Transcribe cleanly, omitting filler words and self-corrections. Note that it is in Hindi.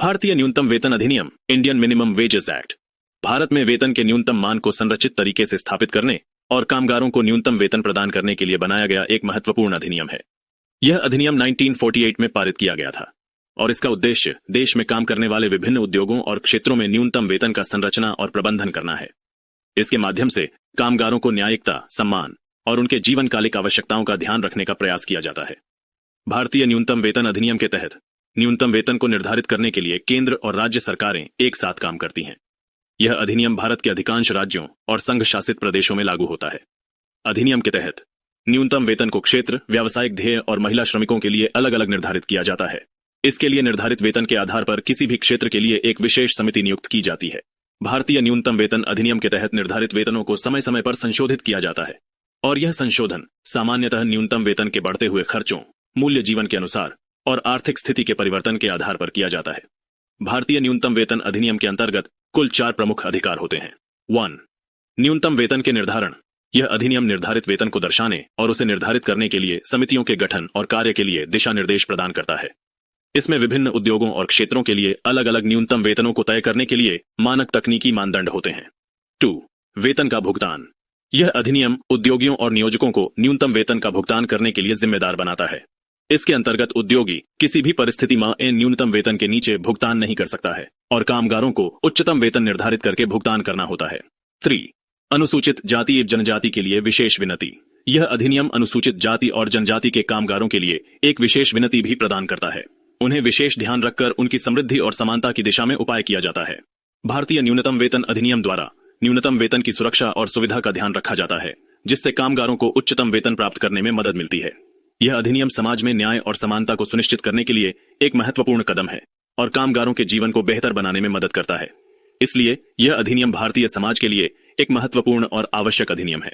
भारतीय न्यूनतम वेतन अधिनियम Indian minimum wages act Bharat में वेतन के न्यूनतम मान को संरचित तरीके से स्थापित करने और कामगारों को न्यूनतम वेतन प्रदान करने के लिए बनाया गया एक महत्वपूर्ण अधिनियम है। यह अधिनियम 1948 में पारित किया गया था और इसका उद्देश्य देश में काम करने वाले विभिन्न उद्योगों और क्षेत्रों में न्यूनतम वेतन का संरचना और प्रबंधन करना है। इसके माध्यम से कामगारों को न्यायिकता, सम्मान और उनके जीवनकालिक आवश्यकताओं का ध्यान रखने का प्रयास किया जाता है। भारतीय न्यूनतम वेतन अधिनियम के तहत न्यूनतम वेतन को निर्धारित करने के लिए केंद्र और राज्य सरकारें एक साथ काम करती हैं। यह अधिनियम भारत के अधिकांश राज्यों और संघ शासित प्रदेशों में लागू होता है। अधिनियम के तहत न्यूनतम वेतन को क्षेत्र, व्यावसायिक ध्येय और महिला श्रमिकों के लिए अलग अलग निर्धारित किया जाता है। इसके लिए निर्धारित वेतन के आधार पर किसी भी क्षेत्र के लिए एक विशेष समिति नियुक्त की जाती है। भारतीय न्यूनतम वेतन अधिनियम के तहत निर्धारित वेतनों को समय समय पर संशोधित किया जाता है और यह संशोधन सामान्यतः न्यूनतम वेतन के बढ़ते हुए खर्चों, मूल्य जीवन के अनुसार और आर्थिक स्थिति के परिवर्तन के आधार पर किया जाता है। भारतीय न्यूनतम वेतन अधिनियम के अंतर्गत कुल 4 प्रमुख अधिकार होते हैं। 1. न्यूनतम वेतन के निर्धारण। यह अधिनियम निर्धारित वेतन को दर्शाने और उसे निर्धारित करने के लिए समितियों के गठन और कार्य के लिए दिशा निर्देश प्रदान करता है। इसमें विभिन्न उद्योगों और क्षेत्रों के लिए अलग अलग न्यूनतम वेतनों को तय करने के लिए मानक तकनीकी मानदंड होते हैं। 2. वेतन का भुगतान। यह अधिनियम उद्योगियों और नियोजकों को न्यूनतम वेतन का भुगतान करने के लिए जिम्मेदार बनाता है। इसके अंतर्गत उद्योगी किसी भी परिस्थिति में न्यूनतम वेतन के नीचे भुगतान नहीं कर सकता है और कामगारों को उच्चतम वेतन निर्धारित करके भुगतान करना होता है। 3. अनुसूचित जाति एवं जनजाति के लिए विशेष विनती। यह अधिनियम अनुसूचित जाति और जनजाति के कामगारों के लिए एक विशेष विनती भी प्रदान करता है। उन्हें विशेष ध्यान रखकर उनकी समृद्धि और समानता की दिशा में उपाय किया जाता है। भारतीय न्यूनतम वेतन अधिनियम द्वारा न्यूनतम वेतन की सुरक्षा और सुविधा का ध्यान रखा जाता है, जिससे कामगारों को उच्चतम वेतन प्राप्त करने में मदद मिलती है। यह अधिनियम समाज में न्याय और समानता को सुनिश्चित करने के लिए एक महत्वपूर्ण कदम है और कामगारों के जीवन को बेहतर बनाने में मदद करता है। इसलिए यह अधिनियम भारतीय समाज के लिए एक महत्वपूर्ण और आवश्यक अधिनियम है।